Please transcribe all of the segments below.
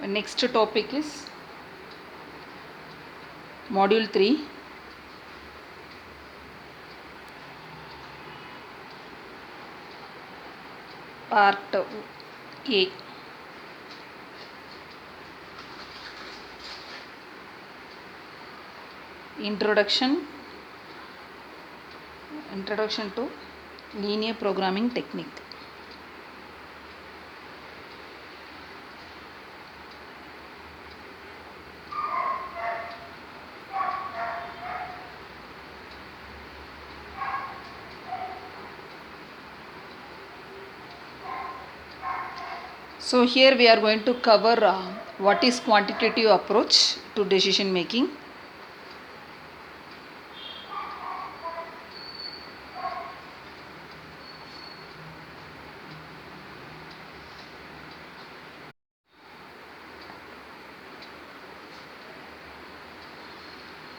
Next topic is module 3, part A. Introduction to linear programming technique. So here we are going to cover what is quantitative approach to decision making.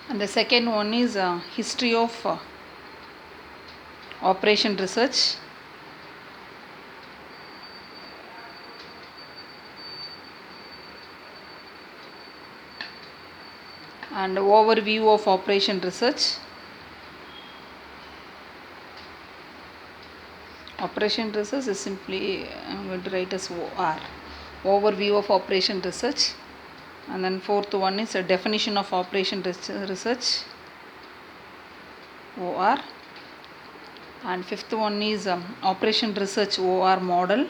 And the second one is history of operation research. And overview of operation research. Operation research is simply, I'm going to write as OR. Overview of operation research. And then fourth one is a definition of operation research, OR. And fifth one is operation research OR model.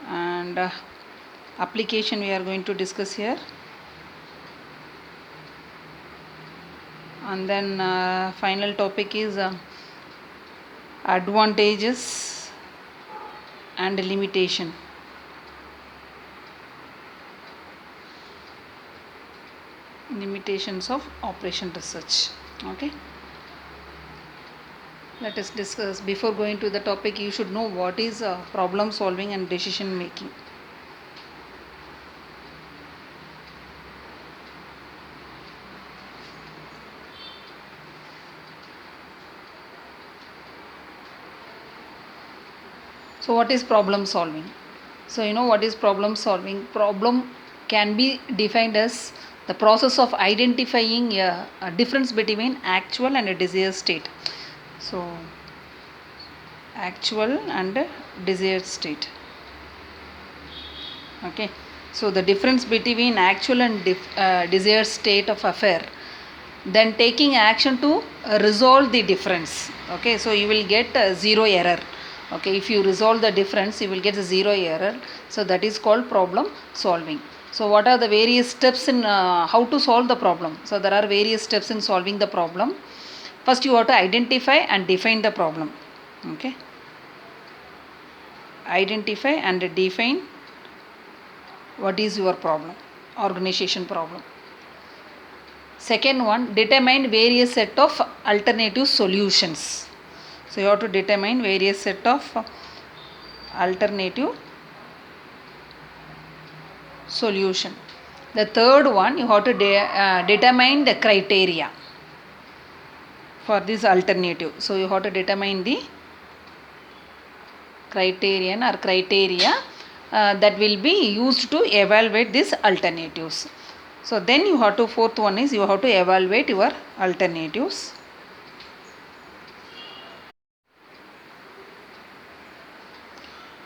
And application we are going to discuss here. And then final topic is advantages and limitation. Limitations of operation research. Okay. Let us discuss. Before going to the topic, you should know what is problem solving and decision making. So what is problem solving? So you know what is problem solving? Problem can be defined as the process of identifying a difference between actual and a desired state. So actual and desired state. Okay. So the difference between actual and desired state of affair. Then taking action to resolve the difference. Okay. So you will get zero error. Okay, if you resolve the difference, you will get a zero error. So that is called problem solving. So what are the various steps in how to solve the problem? So there are various steps in solving the problem. First you have to identify and define the problem. Okay. Identify and define what is your problem, organization problem. Second one, determine various set of alternative solutions. So you have to determine various set of alternative solution. The third one, you have to determine the criteria for this alternative. So you have to determine the criterion or criteria that will be used to evaluate these alternatives. So then you have to, fourth one is you have to evaluate your alternatives.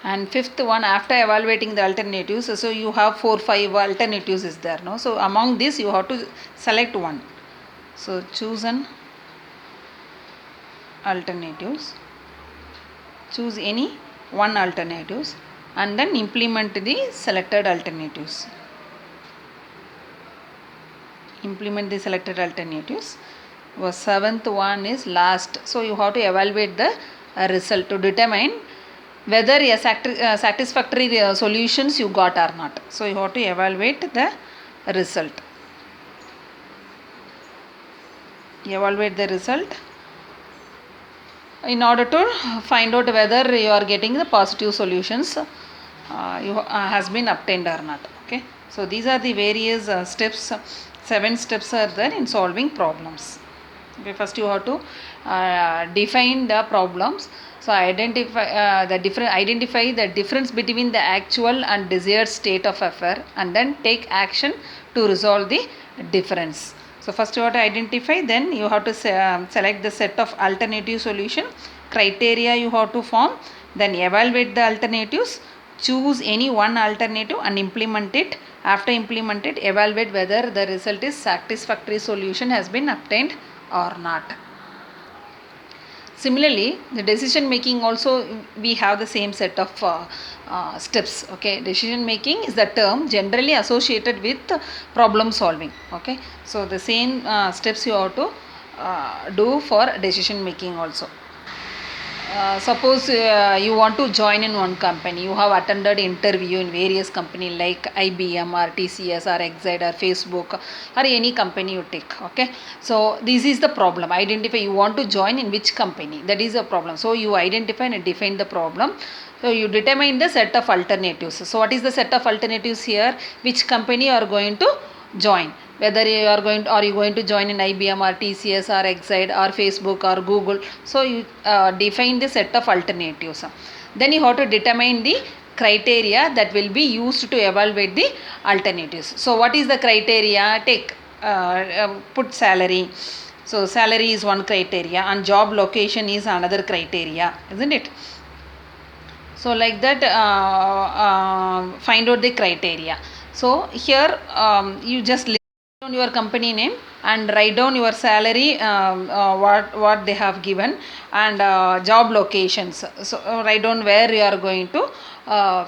And fifth one, after evaluating the alternatives, so you have 4-5 alternatives is there, no? So among this you have to select one. So choose an alternatives. Choose any one alternatives and then implement the selected alternatives. Implement the selected alternatives. The seventh one is last. So you have to evaluate the result to determine whether a satisfactory solutions you got or not. So you have to evaluate the result. Evaluate the result in order to find out whether you are getting the positive solutions has been obtained or not. Okay. So these are the various steps. 7 steps are there in solving problems. Okay. First you have to define the problems. So identify the difference between the actual and desired state of affair, and then take action to resolve the difference. So first you have to identify, then you have to select the set of alternative solution, criteria you have to form, then evaluate the alternatives, choose any one alternative and implement it. After implement it, evaluate whether the result is satisfactory solution has been obtained or not. Similarly, the decision making also, we have the same set of steps. Okay, decision making is the term generally associated with problem solving. Okay, so the same steps you have to do for decision making also. Suppose you want to join in one company, you have attended interview in various company like IBM or TCS or Exide or Facebook or any company you take. Okay, so this is the problem. Identify you want to join in which company, that is a problem. So you identify and define the problem. So you determine the set of alternatives. So what is the set of alternatives here? Which company you are going to join, whether you are going to join in IBM or TCS or Exide or Facebook or Google. So you define the set of alternatives. Then you have to determine the criteria that will be used to evaluate the alternatives. So what is the criteria? Take put salary. So salary is one criteria and job location is another criteria, isn't it? So like that, find out the criteria. So here you just list down your company name and write down your salary, what they have given, and job locations. So write down where you are going to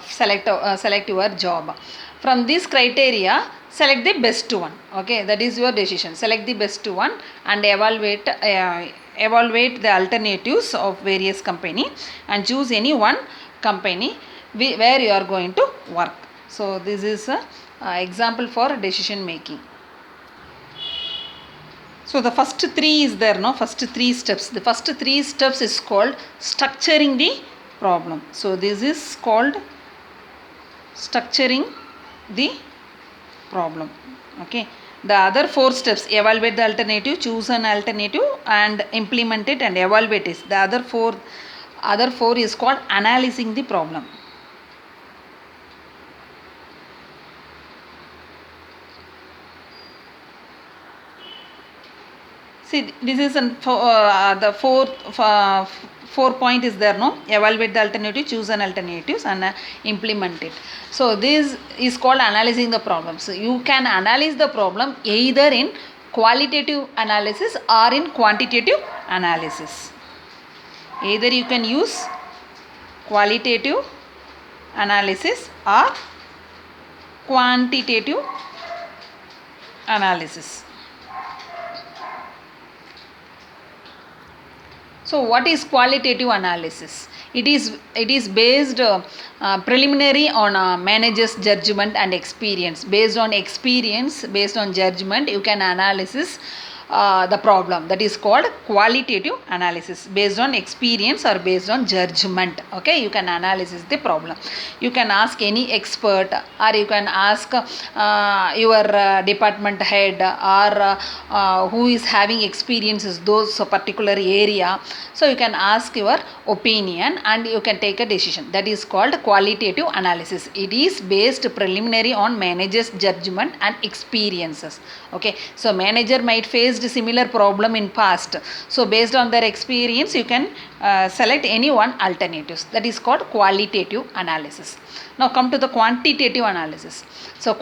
select your job. From this criteria, select the best one. Okay, that is your decision. Select the best one and evaluate the alternatives of various company and choose any one company where you are going to work. So this is a example for decision making. So the first three is there, no? First three steps. The first three steps is called structuring the problem. So this is called structuring the problem. Okay. The other four steps: evaluate the alternative, choose an alternative, and implement it and evaluate it. The other four is called analyzing the problem. See, this is the four point is there, no? Evaluate the alternative, choose an alternatives, and implement it. So this is called analyzing the problem. So you can analyze the problem either in qualitative analysis or in quantitative analysis. Either you can use qualitative analysis or quantitative analysis. So what is qualitative analysis? It is based preliminary on manager's judgment and experience. Based on experience, based on judgment, you can analysis the problem. That is called qualitative analysis. Based on experience or based on judgment. Okay, you can analysis the problem. You can ask any expert, or you can ask your department head, or who is having experiences those particular area. So you can ask your opinion and you can take a decision. That is called qualitative analysis. It is based preliminary on manager's judgment and experiences. Okay, so manager might faced similar problem in past. So based on their experience, you can select any one alternatives. That is called qualitative analysis. Now come to the quantitative analysis. So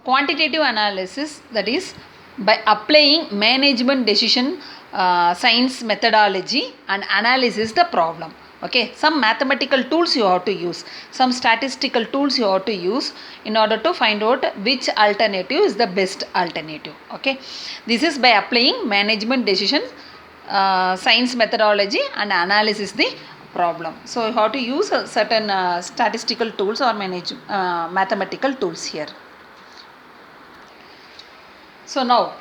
quantitative analysis, that is by applying management decision science methodology and analysis the problem. Okay, some mathematical tools you have to use, some statistical tools you have to use in order to find out which alternative is the best alternative. Okay, this is by applying management decision science methodology and analysis the problem. So you have to use certain statistical tools or mathematical tools here. So now,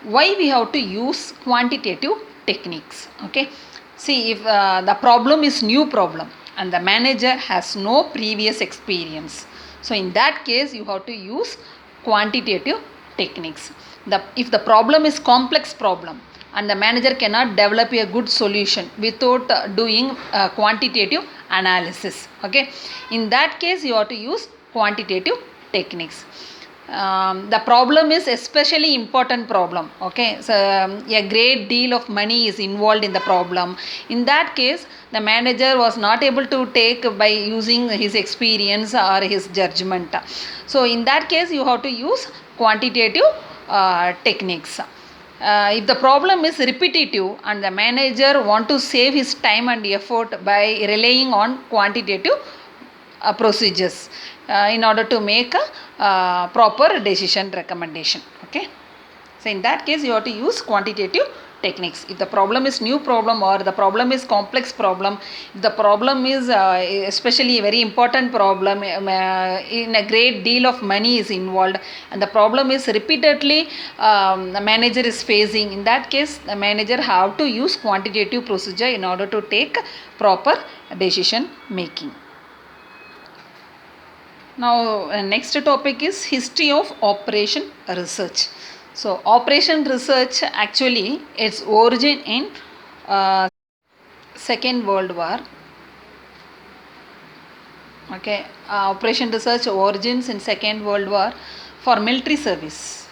why we have to use quantitative techniques? Okay, see, if the problem is new problem and the manager has no previous experience, so in that case you have to use quantitative techniques. If the problem is complex problem and the manager cannot develop a good solution without doing quantitative analysis. Okay, in that case you have to use quantitative techniques. The problem is especially important problem. Okay, so a great deal of money is involved in the problem. In that case the manager was not able to take by using his experience or his judgment. So in that case you have to use quantitative techniques. If the problem is repetitive and the manager want to save his time and effort by relying on quantitative procedures in order to make a proper decision recommendation. Okay, so in that case you have to use quantitative techniques. If the problem is new problem or the problem is complex problem, if the problem is especially a very important problem, in a great deal of money is involved and the problem is repeatedly the manager is facing, in that case the manager have to use quantitative procedure in order to take proper decision making. Now next topic is history of operation research. So operation research actually its origin in Second World War. Okay, operation research origins in Second World War for military service.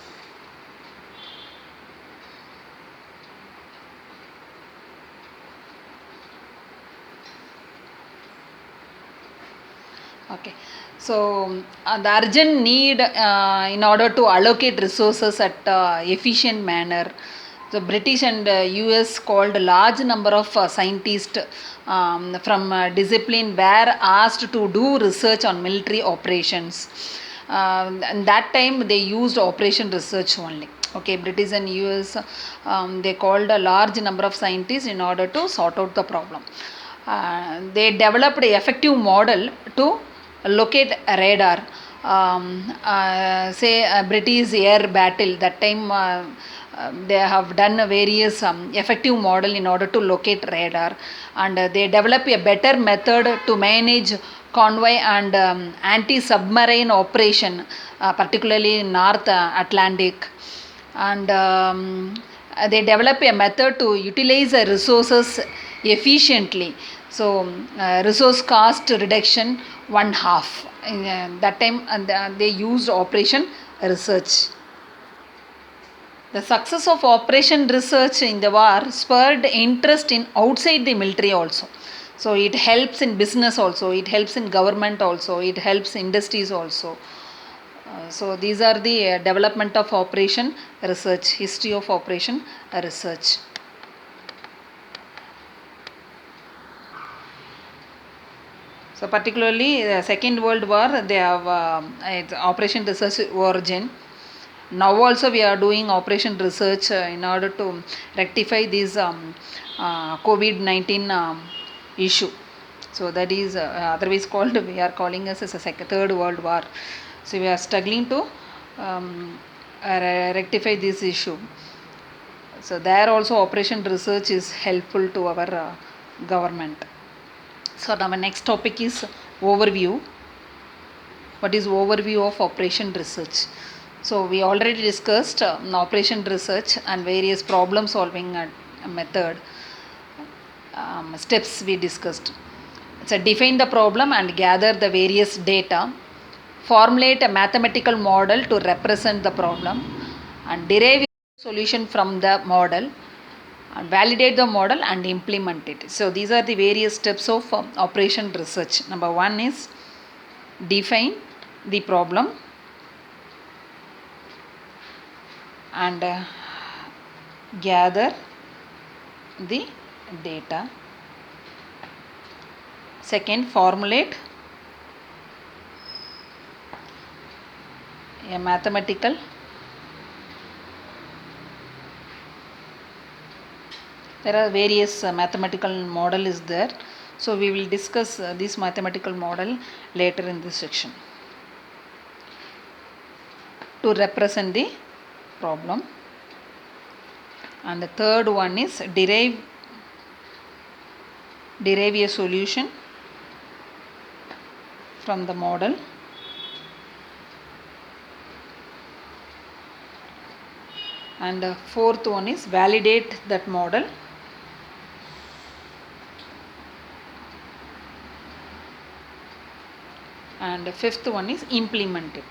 Okay, so the urgent need in order to allocate resources at efficient manner, the British and US called a large number of scientists from discipline were asked to do research on military operations. And that time they used operation research only. Okay, British and US they called a large number of scientists in order to sort out the problem. They developed an effective model to locate a radar. Say British air battle, that time they have done various effective model in order to locate radar, and they develop a better method to manage convoy and anti-submarine operation, particularly in North Atlantic, and they develop a method to utilize the resources efficiently. So resource cost reduction one half. In that time and they used operation research. The success of operation research in the war spurred interest in outside the military also. So it helps in business also, it helps in government also, it helps industries also. So these are the development of operation research, history of operation research. So particularly the Second World War, they have operation research origin. Now also we are doing operation research in order to rectify this COVID-19 issue. So that is otherwise called, we are calling us as a Third World War. So we are struggling to rectify this issue. So there also operation research is helpful to our government. So now my next topic is overview. What is overview of operation research? So we already discussed operation research and various problem solving method steps we discussed. So define the problem and gather the various data, formulate a mathematical model to represent the problem, and derive a solution from the model, and validate the model and implement it. So these are the various steps of operation research. Number one is define the problem and gather the data. Second, formulate a mathematical there are various mathematical model is there. So we will discuss this mathematical model later in this section to represent the problem. And the third one is derive a solution from the model. and fourth one is validate that model, and fifth one is implement it.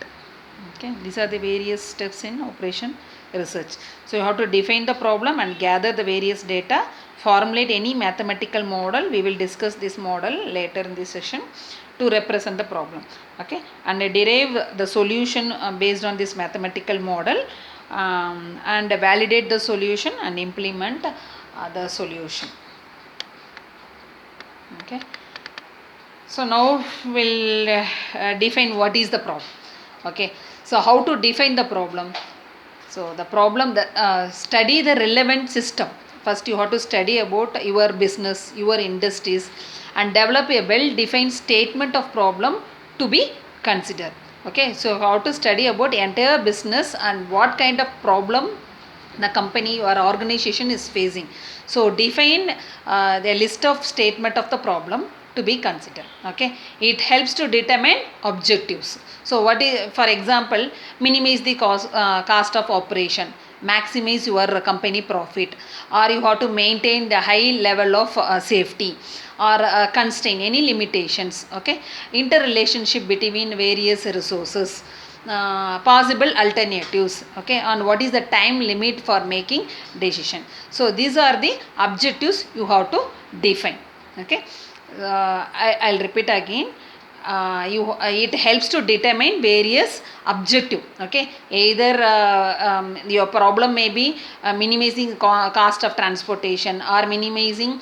Okay, these are the various steps in operation research. So you have to define the problem and gather the various data, formulate any mathematical model. We will discuss this model later in this session to represent the problem. Okay, and derive the solution based on this mathematical model, and validate the solution and implement the solution. Okay, so now we'll define what is the problem. Okay, so how to define the problem? So the problem, that study the relevant system. First you have to study about your business, your industries, and develop a well defined statement of problem to be considered. Okay, so how to study about entire business and what kind of problem the company or organization is facing. So define the list of statement of the problem to be considered. Okay, it helps to determine objectives. So what is, for example, minimize the cost of operation, maximize your company profit, or you have to maintain the high level of safety, or constrain any limitations. Okay, interrelationship between various resources, possible alternatives. Okay, on what is the time limit for making decision. So these are the objectives you have to define. Okay, I'll repeat again. It helps to determine various objective. Okay, either your problem may be minimizing cost of transportation, or minimizing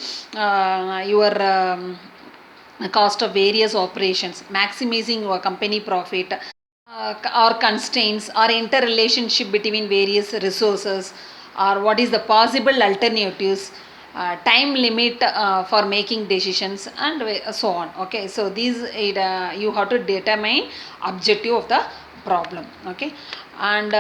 your cost of various operations, maximizing your company profit, or constraints, or interrelationship between various resources, or what is the possible alternatives, time limit for making decisions, and so on. Okay, so these you have to determine objective of the problem. Okay, and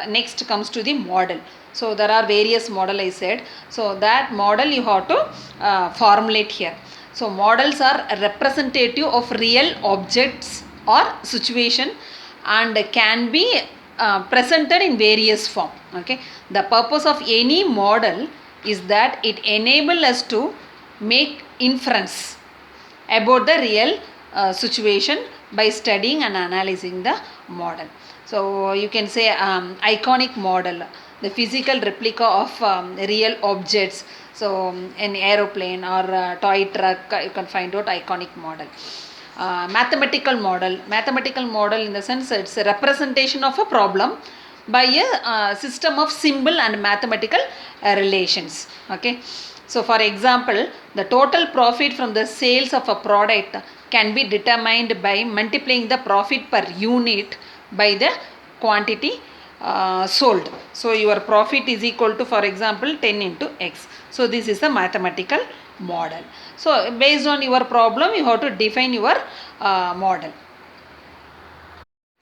next comes to the model. So there are various model I said. So that model you have to formulate here. So models are representative of real objects or situation, and can be presented in various form. Okay, the purpose of any model is that it enable us to make inference about the real situation by studying and analyzing the model. So you can say iconic model, the physical replica of real objects. So an aeroplane or a toy truck, you can find out iconic model. Mathematical model in the sense it's a representation of a problem by a system of symbol and mathematical relations. Okay, so for example, the total profit from the sales of a product can be determined by multiplying the profit per unit by the quantity sold. So your profit is equal to, for example, 10 into x. So this is a mathematical model. So based on your problem, you have to define your model.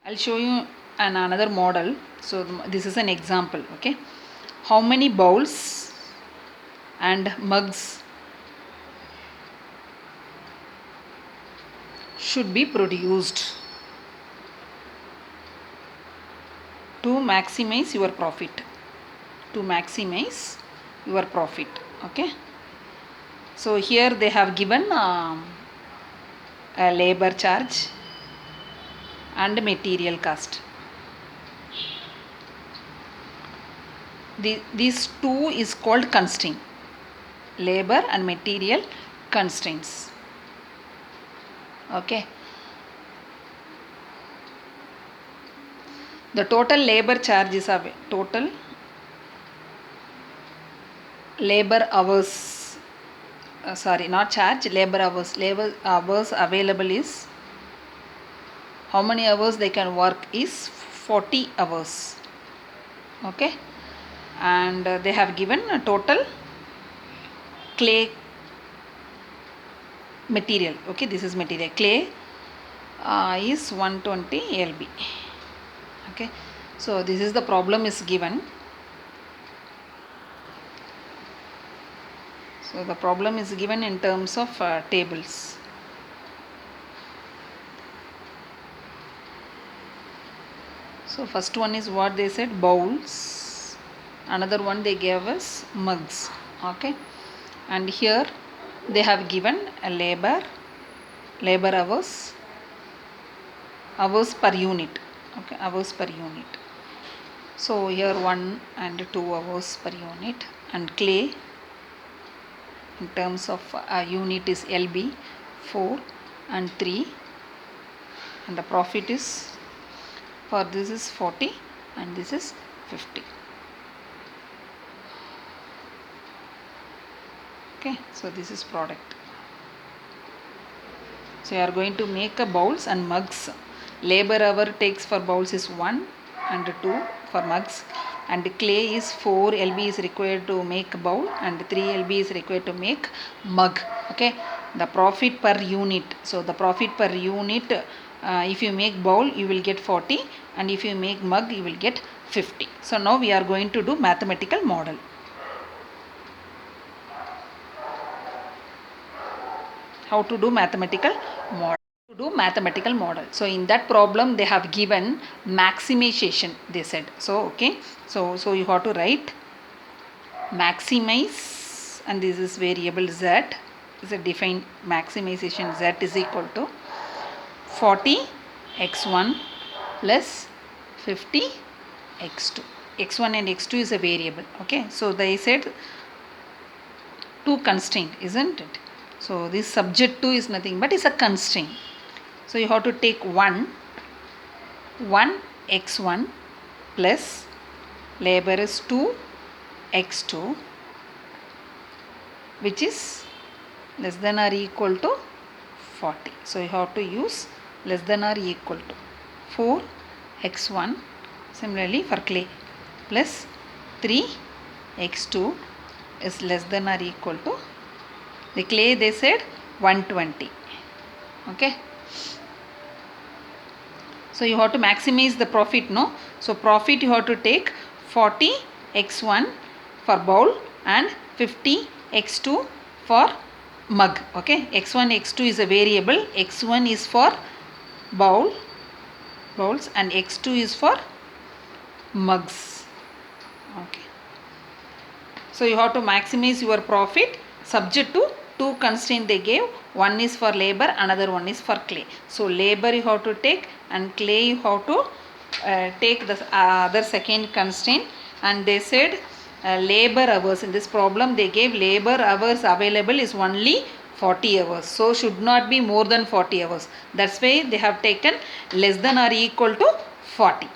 I'll show you another model. So this is an example. Okay, how many bowls and mugs should be produced to maximize your profit? Okay, so here they have given a labor charge and material cost. These two is called constraint, labor and material constraints. Okay, the total labor charge is total labor hours, sorry, not charge, labor hours available is, how many hours they can work is 40 hours. Okay, and they have given a total clay material. Okay, this is material. Clay is 120 lb. Okay, so this is the problem is given. So the problem is given in terms of tables. So first one is what they said, bowls another one they gave us mugs. Okay, and here they have given a labor hours per unit. Okay, hours per unit. So here 1 and 2 hours per unit, and clay in terms of unit is LB 4 and 3, and the profit is for this is 40 and this is 50. Okay, so this is product. So you are going to make a bowls and mugs. Labor hour takes for bowls is 1 and 2 for mugs, and clay is 4 lb is required to make bowl and 3 lb is required to make mug. Okay, the profit per unit. So the profit per unit, if you make bowl you will get 40, and if you make mug you will get 50. So now we are going to do mathematical model. How to do mathematical model? To do mathematical model. So in that problem they have given maximization, they said. So okay, so you have to write maximize, and this is variable z is a defined maximization. Z is equal to 40 x1 plus 50 x2. X1 and x2 is a variable. Okay, so they said two constraint, isn't it? So this subject to is nothing but is a constraint. So you have to take 1 x1 plus labor is 2 x2, which is less than or equal to 40. So you have to use less than or equal to 4 x1, similarly for clay, plus 3 x2 is less than or equal to, the clay they said 120. Okay, so you have to maximize the profit, no? So profit you have to take 40 x1 for bowl and 50 x2 for mug. Okay, x1 x2 is a variable. X1 is for bowls and x2 is for mugs. Okay, so you have to maximize your profit subject to two constraints they gave. One is for labor, another one is for clay. So labor you have to take and clay you have to take the other second constraint. And they said labor hours. In this problem they gave labor hours available is only 40 hours. So should not be more than 40 hours. That's why they have taken less than or equal to 40.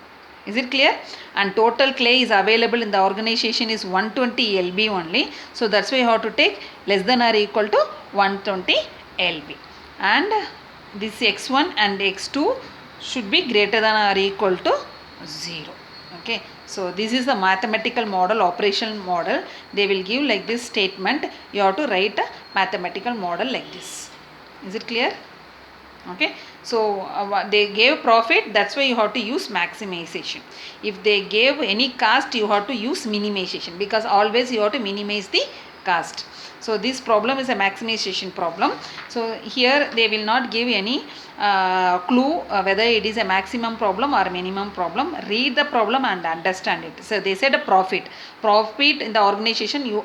Is it clear? And total clay is available in the organization is 120 lb only. So that's why you have to take less than or equal to 120 lb. And this x1 and x2 should be greater than or equal to 0. Okay, so this is the mathematical model, operational model. They will give like this statement. You have to write a mathematical model like this. Is it clear? Okay, so they gave profit, that's why you have to use maximization. If they gave any cost, you have to use minimization, because always you have to minimize the cost. So this problem is a maximization problem. So here they will not give any clue whether it is a maximum problem or minimum problem. Read the problem and understand it. So they said a profit in the organization, you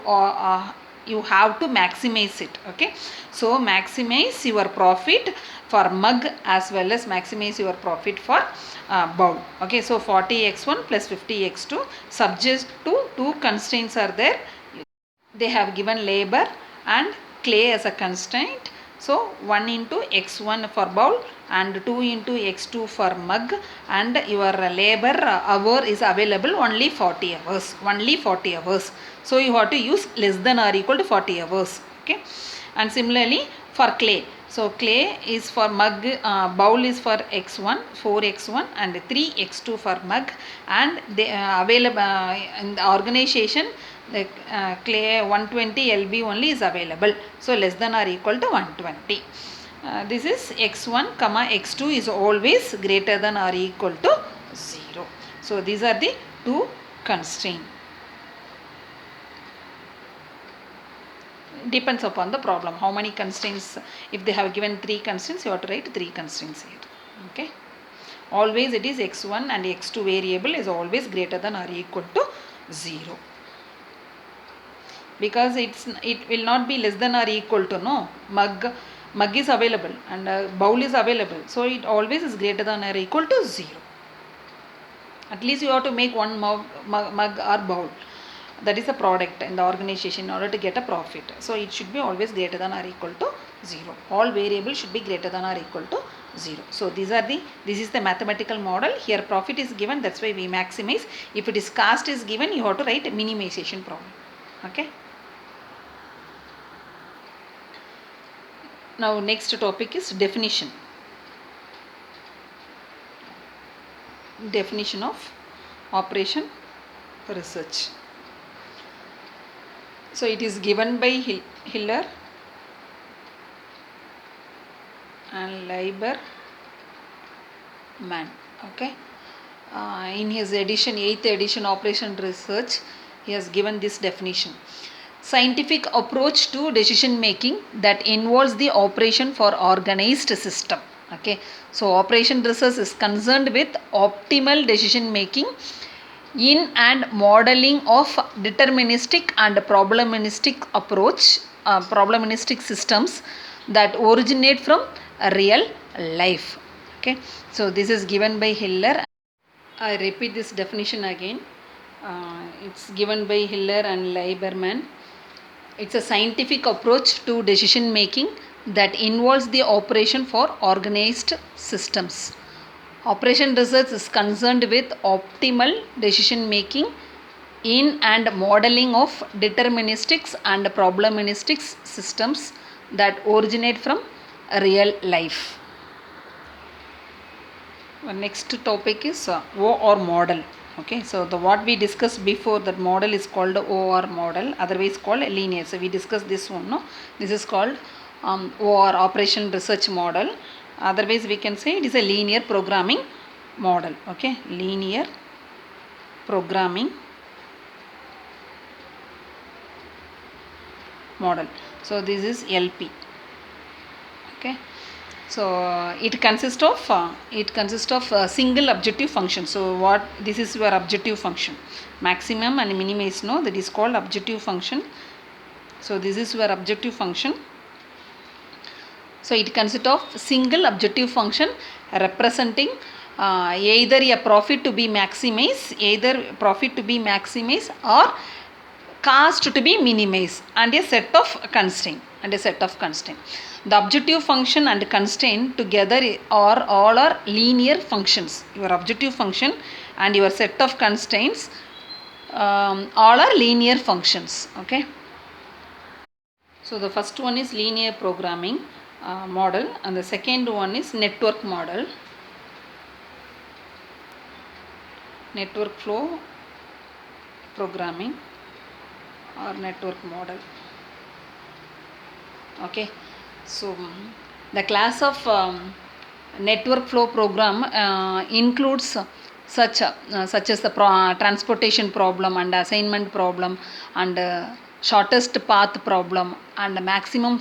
have to maximize it. Okay, so maximize your profit for mug as well as maximize your profit for bowl. Okay, so 40 x1 plus 50 x2 subject to two constraints are there. They have given labor and clay as a constraint. So 1 into x1 for bowl and 2 into x2 for mug, and your labor hour is available only 40 hours. Only 40 hours. So you have to use less than or equal to 40 hours. Okay, and similarly for clay. So clay is for mug, bowl is for x1, 4x1 and 3x2 for mug, and they available in the organization. The clay 120 lb only is available. So less than or equal to 120. This is x1 comma x2 is always greater than or equal to 0. So these are the two constraints. Depends upon the problem. How many constraints? If they have given 3 constraints, you have to write 3 constraints here. Okay. Always it is x1 and x2 variable is always greater than or equal to 0. because it will not be less than or equal to, no, mug is available and bowl is available, so it always is greater than or equal to 0. At least you have to make one mug or bowl. That is a product in the organization in order to get a profit. So it should be always greater than or equal to 0. All variables should be greater than or equal to 0. So this is the mathematical model. Here profit is given, that's why we maximize. If it is cost is given, you have to write a minimization problem. Okay. Now next topic is definition. Definition of operation research. So it is given by Hiller and Lieberman. Okay. In his edition, 8th edition, Operation Research, he has given this definition. Scientific approach to decision making that involves the operation for organized system. Okay. So Operation Research is concerned with optimal decision making in and modeling of deterministic and probabilistic approach, probabilistic systems that originate from real life. Okay, so this is given by Hiller. I repeat this definition again. It's given by Hiller and Lieberman. It's a scientific approach to decision making that involves the operation for organized systems. Operation Research is concerned with optimal decision making in and modeling of deterministics and probabilistic systems that originate from real life. Next topic is OR model. Okay, so what we discussed before, that model is called OR model, otherwise called linear. So we discussed this one. No, this is called OR, Operation Research model. Otherwise we can say it is a linear programming model. Okay, linear programming model. So this is LP. Okay, so it consists of single objective function. So what this is your objective function, maximum and minimize, no, that is called objective function. So this is your objective function. So it consists of single objective function representing either a profit to be maximized, or cost to be minimized, and a set of constraint. The objective function and constraint together all are linear functions. Your objective function and your set of constraints all are linear functions. Okay. So the first one is linear programming model, and the second one is network model. Network flow programming or network model. Okay, so the class of network flow program includes such as the transportation problem and assignment problem and shortest path problem and maximum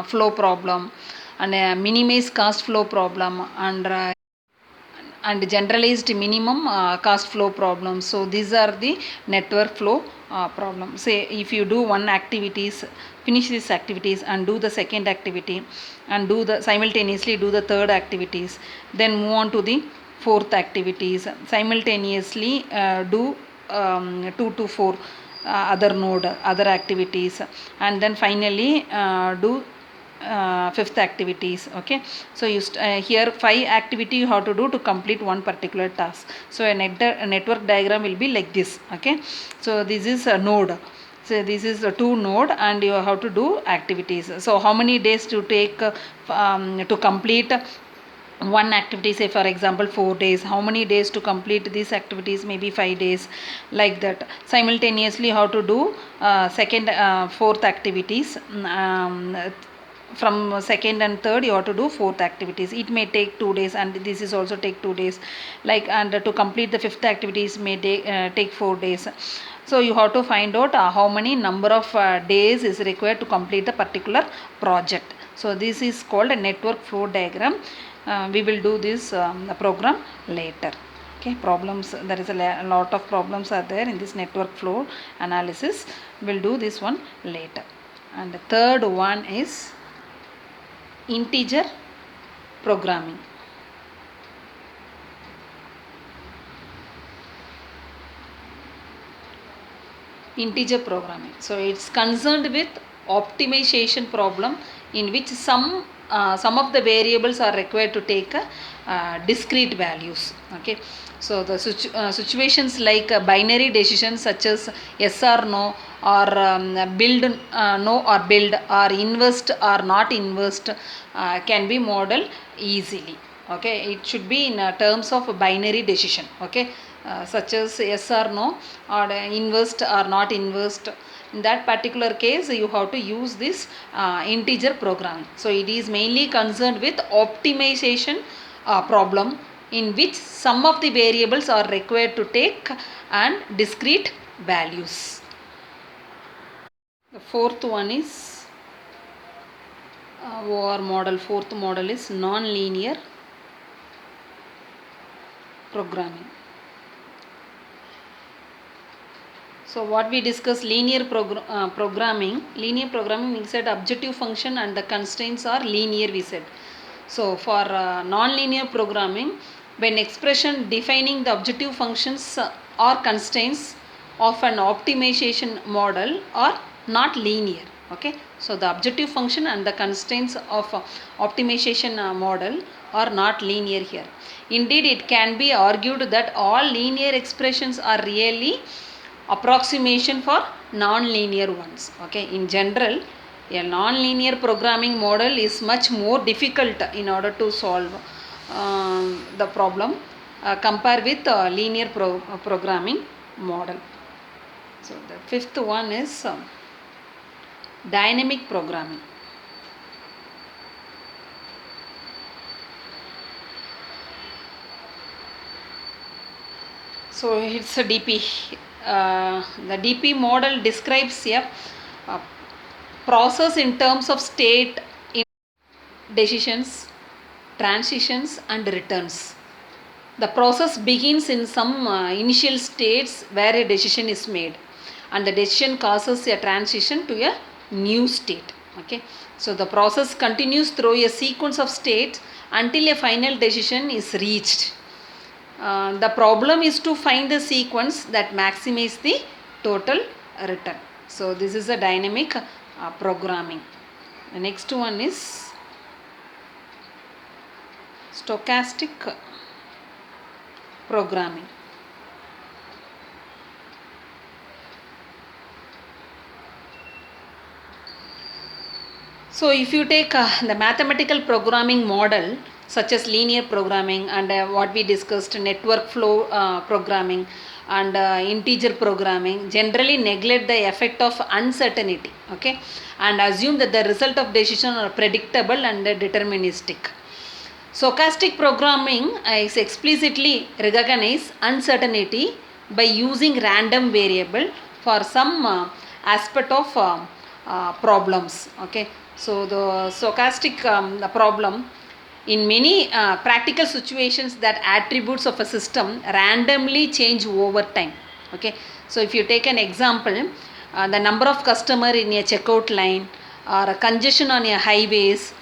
flow problem and minimize cost flow problem and generalized minimum cost flow problem. So these are the network flow problem. Say if you do one activities, finish these activities and do the second activity and simultaneously do the third activities, then move on to the fourth activities, simultaneously do 2 to 4 other activities, and then finally do fifth activities. Okay, so you here 5 activity you have to do to complete one particular task. So a network diagram will be like this. Okay, so this is a node. So this is a 2 node and you have to do activities. So how many days to take to complete one activity? Say for example 4 days. How many days to complete these activities? Maybe 5 days, like that. Simultaneously how to do fourth activities. From second and third you have to do fourth activities. It may take 2 days and this is also take 2 days, like, and to complete the fifth activities may take 4 days. So you have to find out how many number of days is required to complete the particular project. So this is called a network flow diagram. We will do this program later. Okay, problems, there is a lot of problems are there in this network flow analysis. We'll do this one later. And the third one is integer programming. Integer programming, so it's concerned with optimization problem in which some of the variables are required to take discrete values. Okay, so the situations like binary decisions such as yes or no, or build no or build, or invest or not invest, can be modeled easily. Okay, it should be in terms of binary decision. Okay, such as yes or no, or invest or not invest. In that particular case you have to use this integer programming. So it is mainly concerned with optimization problem in which some of the variables are required to take and discrete values. The fourth one is OR model. Fourth model is non-linear programming. So what we discussed, linear programming. Linear programming means that objective function and the constraints are linear, we said. So for non-linear programming, when expression defining the objective functions or constraints of an optimization model are not linear. Okay, so the objective function and the constraints of optimization model are not linear here. Indeed, it can be argued that all linear expressions are really approximation for non-linear ones. Okay, in general, a non-linear programming model is much more difficult in order to solve the problem compared with linear programming model. So the fifth one is dynamic programming. So it's a DP. The DP model describes a process in terms of state, decisions, transitions and returns. The process begins in some initial states where a decision is made, and the decision causes a transition to a new state. Okay, so the process continues through a sequence of states until a final decision is reached. The problem is to find the sequence that maximizes the total return. So this is a dynamic programming. The next one is stochastic programming. So if you take the mathematical programming model such as linear programming and what we discussed, network flow programming and integer programming, generally neglect the effect of uncertainty. Okay, and assume that the result of decision are predictable and deterministic. Stochastic programming is explicitly recognize uncertainty by using random variable for some aspect of problems. Okay, so the stochastic the problem, in many practical situations, that attributes of a system randomly change over time. Okay, so if you take an example, the number of customer in a checkout line, or a congestion on a highways,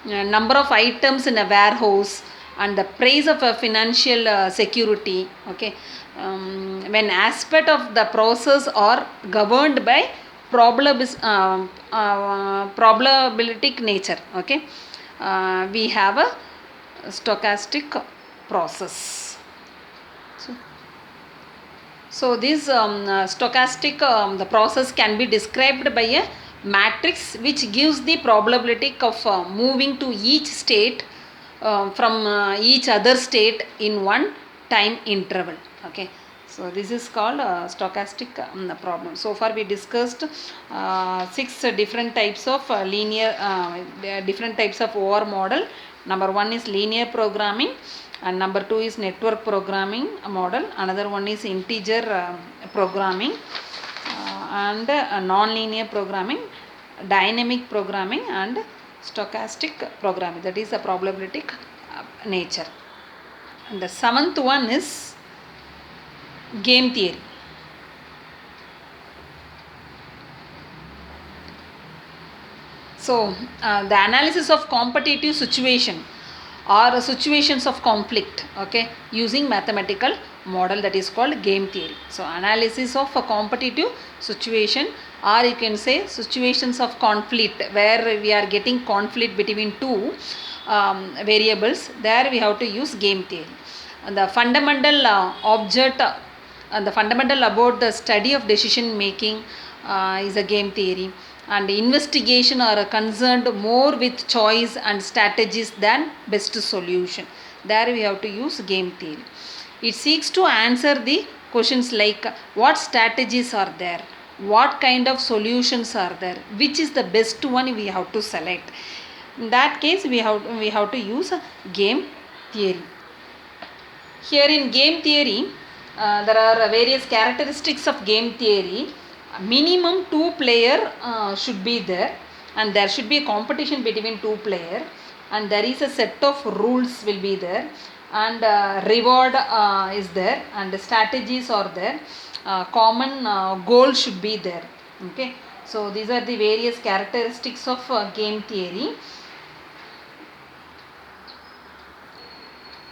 number of items in a warehouse, and the price of a financial security. Okay, when aspect of the process are governed by probabilistic nature. Okay, we have a stochastic process. So this stochastic the process can be described by a matrix which gives the probability of moving to each state from each other state in one time interval. Okay, so this is called stochastic problem. So far we discussed 6 different types of different types of OR model. Number 1 is linear programming, and number 2 is network programming model. Another one is integer programming, and non-linear programming, dynamic programming, and stochastic programming, that is a probabilistic nature. And the 7th one is Game theory. So, the analysis of competitive situation or situations of conflict, okay, using mathematical model, that is called game theory. So, analysis of a competitive situation, or you can say situations of conflict where we are getting conflict between two variables, there we have to use game theory. And the fundamental object and the fundamental about the study of decision making is a game theory, and investigation are concerned more with choice and strategies than best solution. There we have to use game theory. It seeks to answer the questions like what strategies are there, what kind of solutions are there, which is the best one we have to select. In that case we have to use a game theory. Here in game theory, there are various characteristics of game theory. Minimum two player should be there, and there should be a competition between two player, and there is a set of rules will be there, and reward is there, and the strategies are there. Common goal should be there. Okay, so these are the various characteristics of game theory.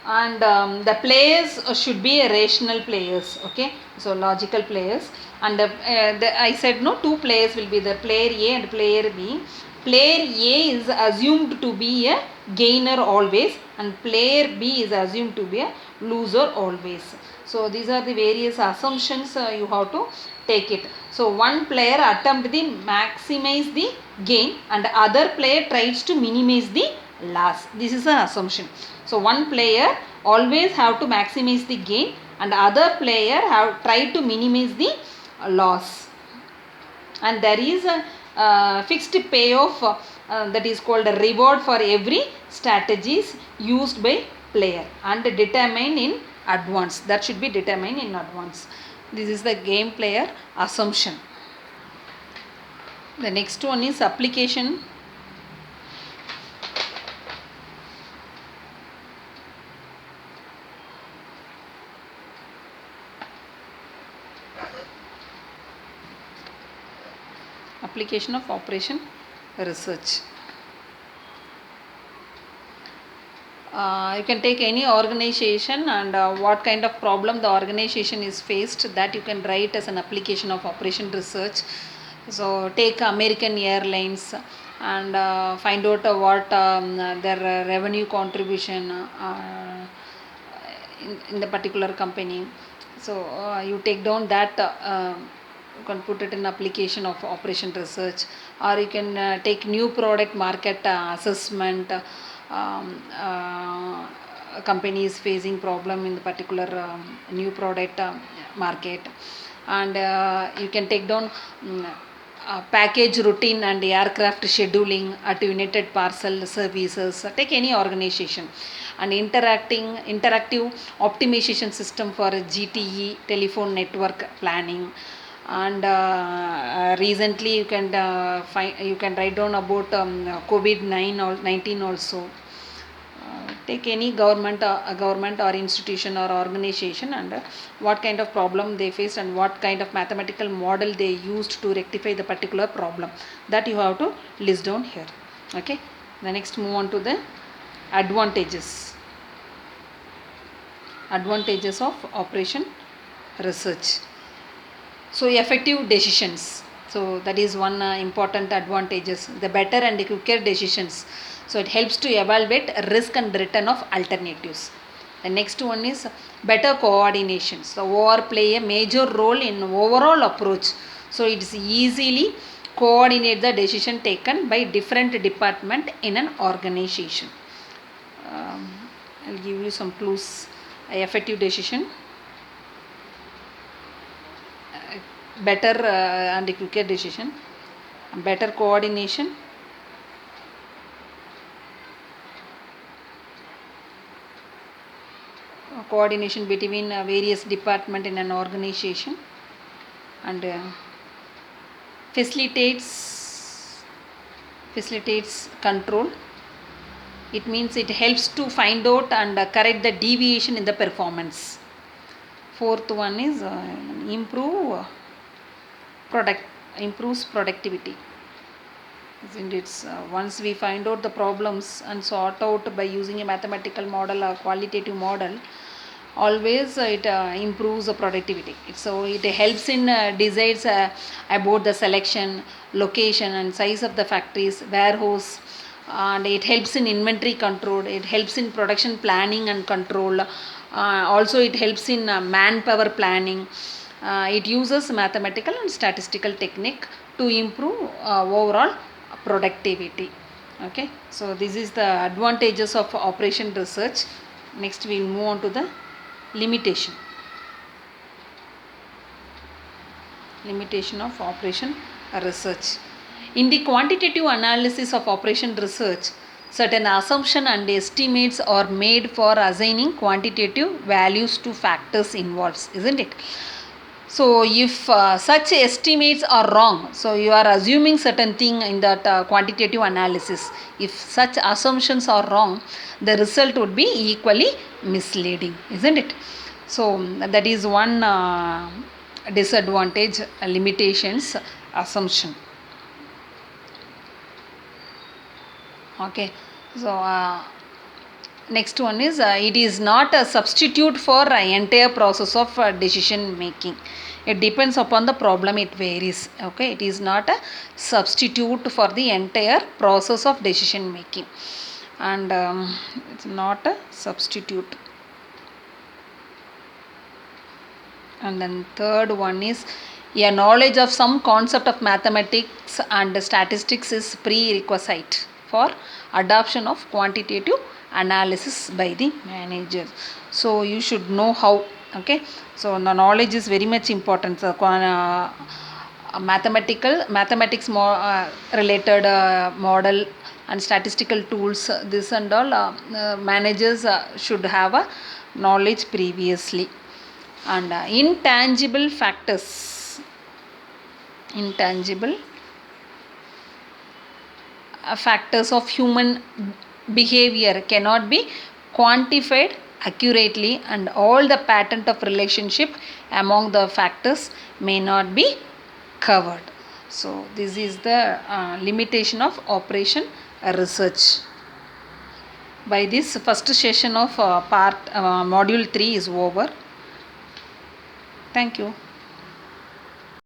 And the players should be rational players, okay, so logical players. And I said no, two players will be the player A and player B. Player A is assumed to be a gainer always, and player B is assumed to be a loser always. So these are the various assumptions you have to take it. So one player attempt to maximize the gain, and other player tries to minimize the loss. This is an assumption. So one player always have to maximize the gain, and other player have tried to minimize the loss. And there is a fixed payoff that is called a reward for every strategies used by player, and determined in advance. That should be determined in advance. This is the game player assumption. The next one is application. Application of operation research. You can take any organization, and what kind of problem the organization is faced, that you can write as an application of operation research. So take American Airlines, and find out what their revenue contribution in the particular company. So you take down that, you can put it in application of operation research. Or you can take new product market assessment. Company is facing problem in the particular new product market, and you can take down package routine and aircraft scheduling at United Parcel Services. Take any organization. And interactive optimization system for GTE, telephone network planning. And recently you can you can write down about COVID-19 also. Take any government or institution or organization, and what kind of problem they faced, and what kind of mathematical model they used to rectify the particular problem, that you have to list down here. Okay, the next move on to the advantages of operation research. So effective decisions. So that is one important advantages. The better and quicker decisions. So it helps to evaluate risk and return of alternatives. The next one is better coordination. So OR play a major role in overall approach. So it is easily coordinate the decision taken by different department in an organization. I'll give you some clues. Effective decision, better and quicker decision, better coordination, coordination between various department in an organization, and facilitates control. It means it helps to find out and correct the deviation in the performance. Fourth one is improves productivity. Isn't it? Once we find out the problems and sort out by using a mathematical model or qualitative model, always it improves the productivity. So it helps in decides about the selection, location and size of the factories, warehouse, and it helps in inventory control, it helps in production planning and control, also it helps in manpower planning. It uses mathematical and statistical technique to improve overall productivity. Okay, so this is the advantages of operation research. Next we will move on to the limitation of operation research. In the quantitative analysis of operation research, certain assumptions and estimates are made for assigning quantitative values to factors involved, isn't it? So if such estimates are wrong, so you are assuming certain thing in that quantitative analysis. If such assumptions are wrong, the result would be equally misleading, isn't it? So that is one disadvantage, limitations, assumption. Okay, so next one is it is not a substitute for entire process of decision making. It depends upon the problem, it varies. Okay, it is not a substitute for the entire process of decision making, and it's not a substitute. And then third one is a knowledge of some concept of mathematics and statistics is prerequisite for adoption of quantitative analysis by the manager. So you should know how. Okay, so the knowledge is very much important. So, mathematics related model and statistical tools, this and all managers should have a knowledge previously. And intangible factors of human behavior cannot be quantified accurately, and all the pattern of relationship among the factors may not be covered. So this is the limitation of operation research. By this, first session of module 3 is over. Thank you.